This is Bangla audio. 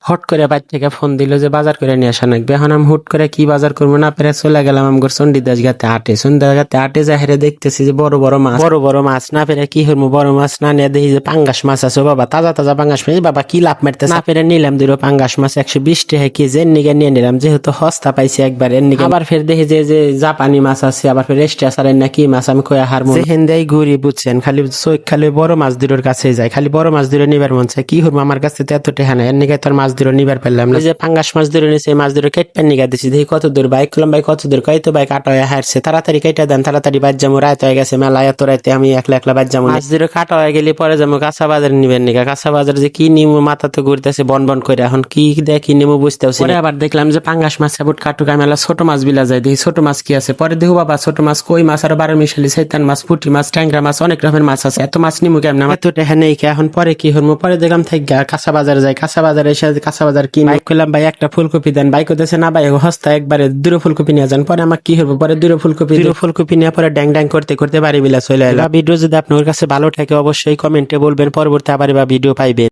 হট করে বাইর থেকে ফোন দিল যে বাজার করে নিয়ে আসা লাগবে। এখন আমি হুট করে কি বাজার করবো না পেরে চলে গেলাম আমগর চন্ডিদাস গাতে হাটে। চন্ডিদাস গাতে হাটে যা হেরে দেখতেছি যে বড় বড় মাছ না পেরে কি করবো, বড় মাছ না নিয়ে দেখি যে পাঙ্গাস মাছ আছে। বাবা তাজা তাজা পাঙ্গাস মাছ, বাবা কি লাভ মারতে না পেরে নিলাম দুটো পাঙ্গাস মাছ 120 টাকা কেজি। এর নিগে নিয়ে নিলাম যেহেতু সস্তা পাইছি একবার। এর নিগে আবার ফের দেখি যে জাপানি মাছ আছে, আবার ফের রেস্টাসারের না কি মাছ আমি কয়া হারমো যেহেন দেয় ঘুরি বুঝছেন। খালি চোখ খালি বড় মাছ দুটোর কাছে যায়, খালি বড় মাছ দুটো নিবার মন চায়। কি করবো আমার কাছে তো এত টেহা নাই। এর নিগে তোর মাছ দুটো নিবার পারলাম না। যে পাঙ্গাস মাছ ধরে নিয়েছে মাছ ধরে কেটে নিগা দিচ্ছি। দেখি কত দূর বাইক করলাম, ভাই কত দূর, কই তো বাইক কাটা হয়ে হারছে। তাড়াতাড়ি কেটে দেন, তাড়াতাড়ি বাজ যাবো, রাত হয়ে গেছে মেলা। এত রাতে আমি একলা বাজ যাবো। মাছ ধরে কাটা হয়ে গেলে পরে যাবো কাঁচা বাজারে নিবেন নিগা। কাঁচা বাজার যে কি নিমু মাথা তো ঘুরতেছে বন করে। এখন কি দেখি নিমু বুঝতে পারছি। পরে আবার দেখলাম যে পাঙ্গাস মাছ সাবুট কাটুকা মেলা ছোট মাছ বিলা যায়। দেখি ছোট মাছ কি আছে। পরে দেখো বাবা ছোট মাছ কই মাছ আর 12 মিশালি শৈতান মাছ, পুঁটি মাছ, ট্যাংরা মাছ, অনেক রকমের মাছ আছে। এত মাছ নিমু কেমন আমার তো টেহা নেই। এখন পরে কি হরমু, পরে দেখলাম থেকে কাঁচা বাজারে যাই। কাঁচা বাজারে এসে কাঁচা বাজার কিনে বাইক করলাম, ভাই একটা ফুলকপি দেন। বাইক করতেছে না ভাই হস্তা একবারে 2 ফুলকপি নিয়ে যান। পরে আমার কি হবো, পরে 2 ফুলকপি নিয়ে পরে ড্যাং করতে বাড়ি বিলা চলে এলাম। ভিডিও যদি আপনার কাছে ভালো থাকে অবশ্যই কমেন্টে বলবেন, পরবর্তী আবার ভিডিও পাইবেন।